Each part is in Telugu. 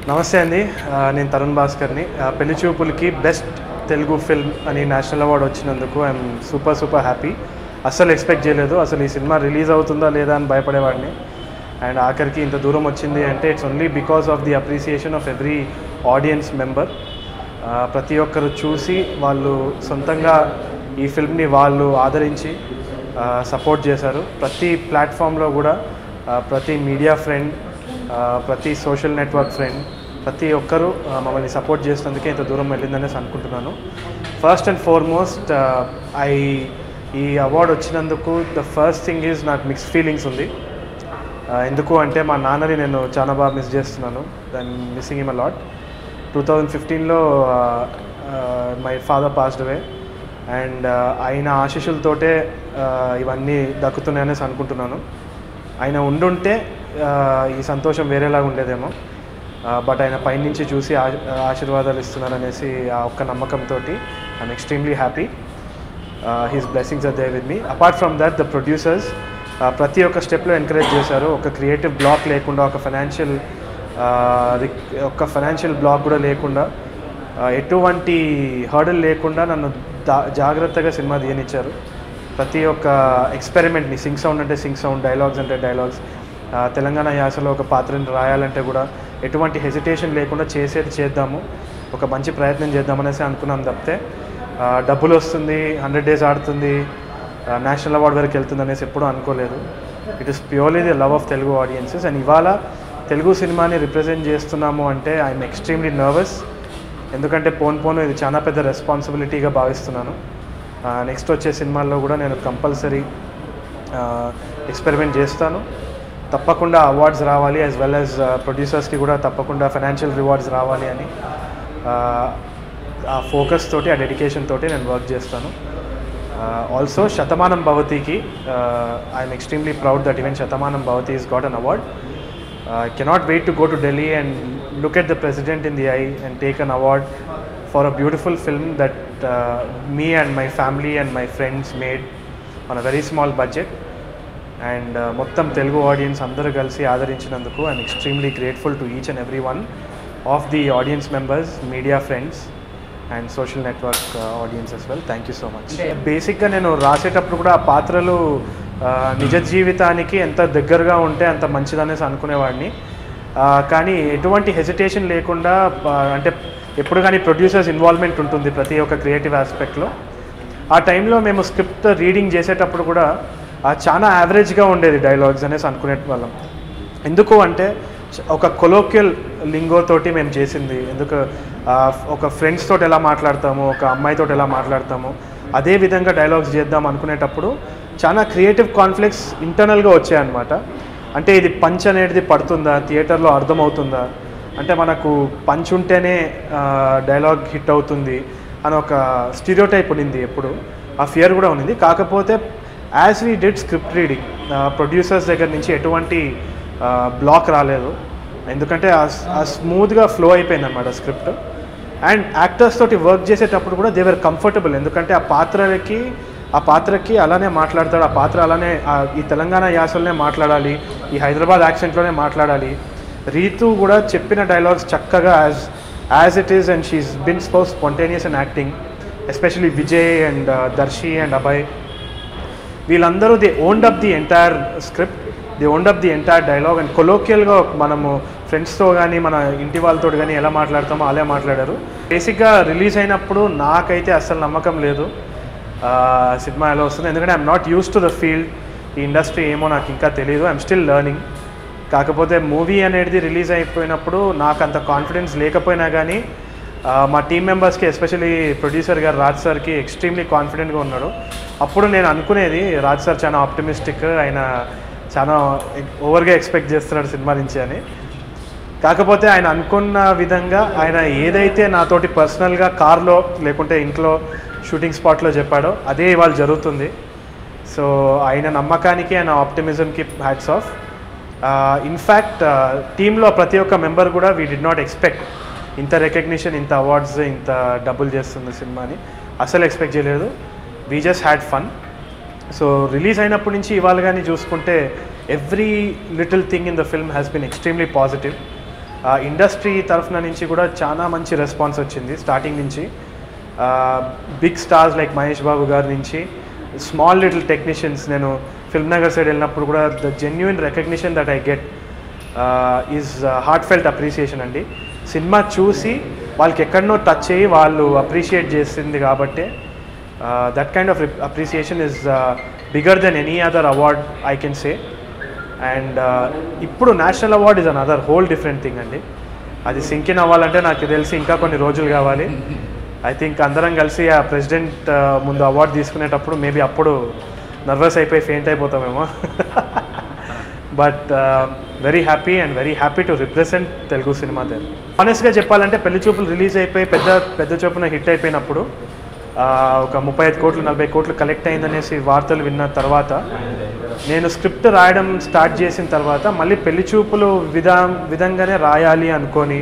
నమస్తే అండి, నేను తరుణ్ భాస్కర్ని. పెళ్లి చూపులకి బెస్ట్ తెలుగు ఫిల్మ్ అని నేషనల్ అవార్డు వచ్చినందుకు ఐఎమ్ సూపర్ హ్యాపీ. అస్సలు ఎక్స్పెక్ట్ చేయలేదు. అసలు ఈ సినిమా రిలీజ్ అవుతుందా లేదా అని భయపడేవాడిని. అండ్ ఆఖరికి ఇంత దూరం వచ్చింది అంటే it's only because of the appreciation of every audience member. ప్రతి ఒక్కరు చూసి వాళ్ళు సొంతంగా ఈ ఫిల్మ్ని వాళ్ళు ఆదరించి సపోర్ట్ చేశారు. ప్రతి ప్లాట్ఫామ్లో కూడా ప్రతి మీడియా ఫ్రెండ్, ప్రతి సోషల్ నెట్వర్క్ ఫ్రెండ్, ప్రతి ఒక్కరూ మమ్మల్ని సపోర్ట్ చేసినందుకే ఇంత దూరం వెళ్ళిందనేసి అనుకుంటున్నాను. ఫస్ట్ అండ్ ఫార్మోస్ట్ ఈ అవార్డు వచ్చినందుకు ద ఫస్ట్ థింగ్ ఈజ్ నాకు మిక్స్డ్ ఫీలింగ్స్ ఉంది. ఎందుకు అంటే మా నాన్నని నేను చాలా బాగా మిస్ చేస్తున్నాను. దాన్ని మిస్సింగ్ హిమ్ అ లాట్. 2015లో my father passed away and ఆయన ఆశీస్సులతోటే ఇవన్నీ దక్కుతున్నాయనేసి అనుకుంటున్నాను. ఆయన ఉండుంటే ఈ సంతోషం వేరేలాగా ఉండేదేమో. బట్ ఆయన పైనుంచి చూసి ఆశీర్వాదాలు ఇస్తున్నారనేసి ఆ ఒక్క నమ్మకంతో I'm extremely happy. His blessings are there with me. Apart from that the producers ప్రతి ఒక్క స్టెప్లో ఎంకరేజ్ చేశారు. ఒక క్రియేటివ్ బ్లాక్ లేకుండా, ఒక ఫైనాన్షియల్ బ్లాక్ కూడా లేకుండా, ఎటువంటి హర్డల్ లేకుండా నన్ను జాగ్రత్తగా సినిమా తీయనిచ్చారు. ప్రతి ఒక్క ఎక్స్పెరిమెంట్ని, సింగ్ సౌండ్ అంటే సింగ్ సౌండ్, డైలాగ్స్ అంటే డైలాగ్స్, తెలంగాణ యాసలో ఒక పాత్రని రాయాలంటే కూడా ఎటువంటి హెసిటేషన్ లేకుండా చేసేది చేద్దాము, ఒక మంచి ప్రయత్నం చేద్దామనేసి అనుకున్నాం తప్పితే డబ్బులు వస్తుంది, 100 days ఆడుతుంది, నేషనల్ అవార్డు వరకు వెళ్తుంది అనేసి ఎప్పుడూ అనుకోలేదు. It is purely the love of Telugu audiences. And ఇవాళ తెలుగు సినిమాని రిప్రజెంట్ చేస్తున్నాము అంటే ఐఎమ్ ఎక్స్ట్రీమ్లీ నర్వస్. ఎందుకంటే పోను ఇది చాలా పెద్ద రెస్పాన్సిబిలిటీగా భావిస్తున్నాను. నెక్స్ట్ వచ్చే సినిమాల్లో కూడా నేను కంపల్సరీ ఎక్స్పెరిమెంట్ చేస్తాను. తప్పకుండా అవార్డ్స్ రావాలి, యాజ్ వెల్ యాజ్ ప్రొడ్యూసర్స్కి కూడా తప్పకుండా ఫైనాన్షియల్ రివార్డ్స్ రావాలి అని ఆ ఫోకస్ తోటి, ఆ డెడికేషన్ తోటి నేను వర్క్ చేస్తాను. ఆల్సో శతమానం భవతికి I'm extremely proud that even Shatamanam Bhavati is got an award. I cannot wait to go to Delhi and look at the president in the eye and take an award for a beautiful film that me and my family and my friends made on a very small budget. And మొత్తం తెలుగు ఆడియన్స్ అందరూ కలిసి ఆదరించినందుకు I'm extremely grateful to each and every one of the audience members, media friends and social network audience as well. Thank you so much. బేసిక్గా నేను రాసేటప్పుడు కూడా ఆ పాత్రలు నిజ జీవితానికి ఎంత దగ్గరగా ఉంటే అంత మంచిదనేసి అనుకునేవాడిని. కానీ ఎటువంటి హెసిటేషన్ లేకుండా, అంటే ఎప్పుడు కానీ ప్రొడ్యూసర్స్ ఇన్వాల్వ్మెంట్ ఉంటుంది ప్రతి ఒక్క క్రియేటివ్ ఆస్పెక్ట్లో. ఆ టైంలో మేము స్క్రిప్ట్ రీడింగ్ చేసేటప్పుడు కూడా చాలా యావరేజ్గా ఉండేది డైలాగ్స్ అనేసి అనుకునే వాళ్ళం. ఎందుకు అంటే ఒక కొలోక్యల్ లింగోతోటి మేము చేసింది. ఒక ఫ్రెండ్స్ తోటి ఎలా మాట్లాడతాము, ఒక అమ్మాయితో ఎలా మాట్లాడతాము, అదే విధంగా డైలాగ్స్ చేద్దాం అనుకునేటప్పుడు చాలా క్రియేటివ్ కాన్ఫ్లిక్ట్స్ ఇంటర్నల్గా వచ్చాయన్నమాట. అంటే ఇది పంచ్ అనేది పడుతుందా, థియేటర్లో అర్థమవుతుందా, అంటే మనకు పంచ్ ఉంటేనే డైలాగ్ హిట్ అవుతుంది అని ఒక స్టీరియోటైప్ ఉండింది ఎప్పుడు. ఆ ఫియర్ కూడా ఉన్నింది. కాకపోతే as we did script reading, producers దగ్గర నుంచి ఎటువంటి బ్లాక్ రాలేదు. ఎందుకంటే ఆ స్మూత్గా ఫ్లో అయిపోయింది అనమాట స్క్రిప్ట్. అండ్ యాక్టర్స్ తోటి వర్క్ చేసేటప్పుడు కూడా దే వర్ కంఫర్టబుల్. ఎందుకంటే ఆ పాత్రకి అలానే మాట్లాడతాడు, ఆ పాత్ర అలానే ఈ తెలంగాణ యాసలోనే మాట్లాడాలి, ఈ హైదరాబాద్ యాక్సెంట్లోనే మాట్లాడాలి. రీతు కూడా చెప్పిన డైలాగ్స్ చక్కగా as it is, and she is been so spontaneous and acting. Especially Vijay and Darshi and Abhay, వీళ్ళందరూ they owned up the entire script, they owned up the entire dialogue. And కొలోకియల్గా మనము ఫ్రెండ్స్తో కానీ మన ఇంటి వాళ్ళతో కానీ ఎలా మాట్లాడతామో అలా మాట్లాడారు. బేసిక్గా రిలీజ్ అయినప్పుడు నాకైతే అస్సలు నమ్మకం లేదు సినిమా ఎలా వస్తుంది. ఎందుకంటే I'm not use to the field. ఈ ఇండస్ట్రీ ఏమో నాకు ఇంకా తెలియదు. I'm still learning. కాకపోతే మూవీ అనేది రిలీజ్ అయిపోయినప్పుడు నాకు అంత కాన్ఫిడెన్స్ లేకపోయినా కానీ మా టీం మెంబర్స్కి, ఎస్పెషల్లీ ప్రొడ్యూసర్ గారు రాజ్ సార్కి ఎక్స్ట్రీమ్లీ కాన్ఫిడెంట్గా ఉన్నాడు. అప్పుడు నేను అనుకునేది రాజ్ సార్ చాలా ఆప్టిమిస్టిక్, ఆయన చాలా ఓవర్గా ఎక్స్పెక్ట్ చేస్తున్నాడు సినిమా నుంచి అని. కాకపోతే ఆయన అనుకున్న విధంగా ఆయన ఏదైతే నాతోటి పర్సనల్గా కార్లో లేకుంటే ఇంట్లో షూటింగ్ స్పాట్లో చెప్పాడో అదే ఇవాళ జరుగుతుంది. సో ఆయన నమ్మకానికి, ఆయన ఆప్టిమిజంకి హ్యాట్స్ ఆఫ్. ఇన్ఫ్యాక్ట్ టీంలో ప్రతి ఒక్క మెంబర్ కూడా వీ డిడ్ నాట్ ఎక్స్పెక్ట్ ఇంత రికగ్నిషన్, ఇంత అవార్డ్స్, ఇంత డబ్బులు చేస్తుంది సినిమాని అసలు ఎక్స్పెక్ట్ చేయలేదు. We just had fun. So release అయినప్పటి నుంచి ఇవాళ కానీ చూసుకుంటే every little thing in the film has been extremely positive. Industry తరఫున నుంచి కూడా చాలా మంచి రెస్పాన్స్ వచ్చింది స్టార్టింగ్ నుంచి. Big stars like Mahesh Babu గారి నుంచి స్మాల్ లిటిల్ టెక్నీషియన్స్, నేను ఫిల్మ్ నగర్ సైడ్ వెళ్ళినప్పుడు కూడా the genuine recognition that I get is heart felt appreciation అండి. సినిమా చూసి వాళ్ళకి ఎక్కడనో టచ్ అయ్యి వాళ్ళు అప్రిషియేట్ చేసింది కాబట్టి that kind of appreciation is bigger than any other award I can say. And ఇప్పుడు national award is another whole different thing అండి. అది సింక్ ఇన్ అవ్వాలంటే నాకు తెలిసి ఇంకా కొన్ని రోజులు కావాలి. ఐ థింక్ అందరం కలిసి ఆ ప్రెసిడెంట్ ముందు అవార్డు తీసుకునేటప్పుడు మేబీ అప్పుడు నర్వస్ అయిపోయి ఫెయింట్ అయిపోతామేమో. But very happy and very happy to represent Telugu cinema there. ఆనెస్ట్గా చెప్పాలంటే పెళ్లి చూపులు రిలీజ్ అయిపోయి పెద్ద చూపున హిట్ అయిపోయినప్పుడు ఒక 35 కోట్లు 40 కోట్లు కలెక్ట్ అయిందనేసి వార్తలు విన్న తర్వాత నేను స్క్రిప్ట్ రాయడం స్టార్ట్ చేసిన తర్వాత మళ్ళీ పెళ్లి చూపులు విధంగానే రాయాలి అనుకొని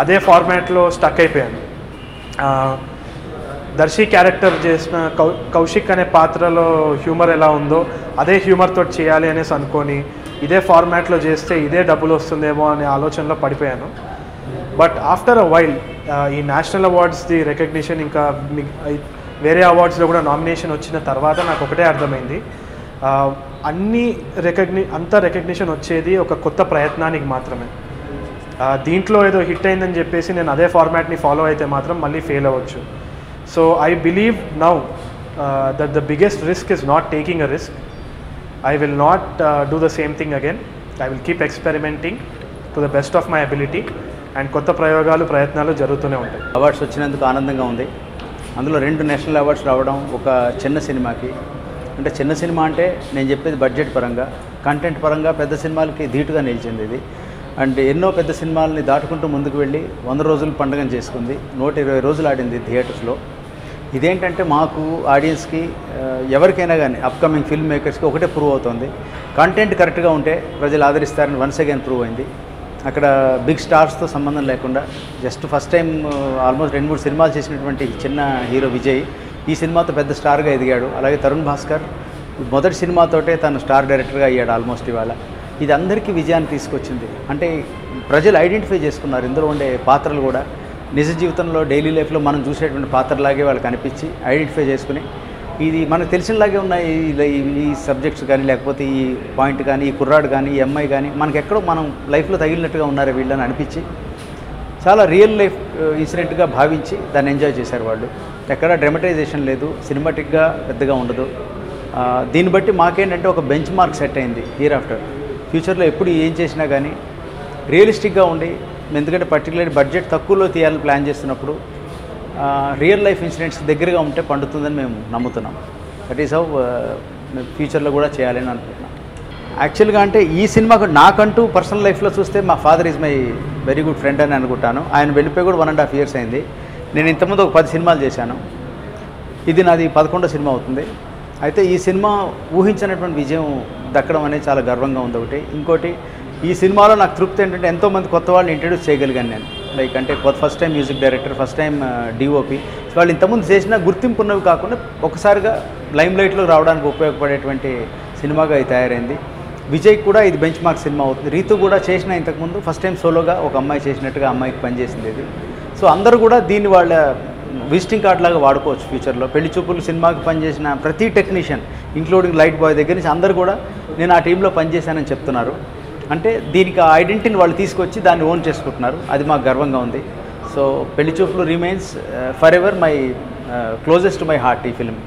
అదే ఫార్మాట్లో స్టక్ అయిపోయాను. దర్శి క్యారెక్టర్ చేసిన కౌశిక్ అనే పాత్రలో హ్యూమర్ ఎలా ఉందో అదే హ్యూమర్తో చేయాలి అనేసి అనుకొని ఇదే ఫార్మాట్లో చేస్తే ఇదే డబ్బులు వస్తుందేమో అనే ఆలోచనలో పడిపోయాను. బట్ ఆఫ్టర్ అ వైల్ ఈ నేషనల్ అవార్డ్స్ది రికగ్నిషన్ ఇంకా వేరే అవార్డ్స్లో కూడా నామినేషన్ వచ్చిన తర్వాత నాకు ఒకటే అర్థమైంది, అంత రికగ్నిషన్ వచ్చేది ఒక కొత్త ప్రయత్నానికి మాత్రమే. దీంట్లో ఏదో హిట్ అయిందని చెప్పేసి నేను అదే ఫార్మాట్ని ఫాలో అయితే మాత్రం మళ్ళీ ఫెయిల్ అవ్వచ్చు. So I believe now that the biggest risk is not taking a risk. I will not do the same thing again. I will keep experimenting to the best of my ability and కొత్త ప్రయత్నాలు జరుగుతూనే ఉంటాయి. అవార్డ్స్ వచ్చినందుకు ఆనందంగా ఉంది. అందులో 2 నేషనల్ అవార్డ్స్ రావడం ఒక చిన్న సినిమాకి, అంటే చిన్న సినిమా అంటే నేను చెప్పేది బడ్జెట్ పరంగా, కంటెంట్ పరంగా పెద్ద సినిమాలకి ధీటుగా నిలిచింది ఇది. అంటే ఎన్నో పెద్ద సినిమాలని దాటుకుంటూ ముందుకు వెళ్ళి 100 రోజులు పండుగను చేసుకుంది, 120 రోజులు ఆడింది థియేటర్స్లో. ఇదేంటంటే మాకు ఆడియన్స్కి ఎవరికైనా కానీ అప్కమింగ్ ఫిల్మ్ మేకర్స్కి ఒకటే ప్రూవ్ అవుతుంది, కంటెంట్ కరెక్ట్గా ఉంటే ప్రజలు ఆదరిస్తారని వన్స్ అగైన్ ప్రూవ్ అయింది. అక్కడ బిగ్ స్టార్స్తో సంబంధం లేకుండా జస్ట్ ఫస్ట్ టైం ఆల్మోస్ట్ 2-3 సినిమాలు చేసినటువంటి చిన్న హీరో విజయ్ ఈ సినిమాతో పెద్ద స్టార్గా ఎదిగాడు. అలాగే తరుణ్ భాస్కర్ మొదటి సినిమాతోటే తను స్టార్ డైరెక్టర్గా అయ్యాడు ఆల్మోస్ట్ ఇవాళ. ఇది అందరికీ విజయాన్ని తీసుకొచ్చింది. అంటే ప్రజలు ఐడెంటిఫై చేసుకున్నారు, ఇందులో ఉండే పాత్రలు కూడా నిజ జీవితంలో డైలీ లైఫ్లో మనం చూసేటువంటి పాత్రలాగే వాళ్ళకి అనిపించి ఐడెంటిఫై చేసుకుని ఇది మనకు తెలిసినలాగే ఉన్న ఈ సబ్జెక్ట్స్ కానీ లేకపోతే ఈ పాయింట్ కానీ ఈ కుర్రాడు కానీ ఈ అమ్మాయి కానీ మనకి ఎక్కడో మనం లైఫ్లో తగిలినట్టుగా ఉన్నారు వీళ్ళని అనిపించి చాలా రియల్ లైఫ్ ఇన్సిడెంట్గా భావించి దాన్ని ఎంజాయ్ చేశారు వాళ్ళు. ఎక్కడ డ్రామటైజేషన్ లేదు, సినిమాటిక్గా పెద్దగా ఉండదు. దీన్ని బట్టి మాకేంటంటే ఒక బెంచ్ మార్క్ సెట్ అయింది హియర్ ఆఫ్టర్ ఫ్యూచర్లో ఎప్పుడు ఏం చేసినా కానీ రియలిస్టిక్గా ఉండి, ఎందుకంటే పర్టికులర్ బడ్జెట్ తక్కువలో తీయాలని ప్లాన్ చేస్తున్నప్పుడు రియల్ లైఫ్ ఇన్సిడెంట్స్ దగ్గరగా ఉంటే పండుతుందని మేము నమ్ముతున్నాం. దట్ ఈస్ హౌ ఫ్యూచర్లో కూడా చేయాలని అనుకుంటున్నాం. యాక్చువల్గా అంటే ఈ సినిమాకు నాకంటూ పర్సనల్ లైఫ్లో చూస్తే మా father is my very good friend అని అనుకుంటాను. ఆయన వెళ్ళిపోయి కూడా 1.5 years అయింది. నేను ఇంతకుముందు ఒక 10 సినిమాలు చేశాను, ఇది నాది 11వ సినిమా అవుతుంది. అయితే ఈ సినిమా ఊహించినటువంటి విజయం దక్కడం అనేది చాలా గర్వంగా ఉంది ఒకటి. ఇంకోటి ఈ సినిమాలో నాకు తృప్తి ఏంటంటే ఎంతోమంది కొత్త వాళ్ళని ఇంట్రడ్యూస్ చేయగలిగాను నేను. లైక్ అంటే first time music director, first time DOP, వాళ్ళు ఇంతకుముందు చేసిన గుర్తింపు ఉన్నవి కాకుండా ఒకసారిగా లైమ్ లైట్లో రావడానికి ఉపయోగపడేటువంటి సినిమాగా ఇది తయారైంది. విజయ్ కూడా ఇది బెంచ్ మార్క్ సినిమా అవుతుంది. రీతు కూడా చేసిన ఇంతకుముందు ఫస్ట్ టైం సోలోగా ఒక అమ్మాయి చేసినట్టుగా అమ్మాయికి పనిచేసింది ఇది. సో అందరూ కూడా దీన్ని వాళ్ళ విజిటింగ్ కార్డ్ లాగా వాడుకోవచ్చు ఫ్యూచర్లో. పెళ్లి చూపులు సినిమాకి పనిచేసిన ప్రతి టెక్నీషియన్ ఇంక్లూడింగ్ లైట్ బాయ్ దగ్గర నుంచి అందరూ కూడా నేను ఆ టీంలో పనిచేశానని చెప్తున్నారు. అంటే దీనికి ఆ ఐడెంటిటీని వాళ్ళు తీసుకొచ్చి దాన్ని ఓన్ చేసుకుంటున్నారు. అది మాకు గర్వంగా ఉంది. సో పెళ్లి చూపులు remains for ever my closest to my heart ఈ ఫిల్మ్.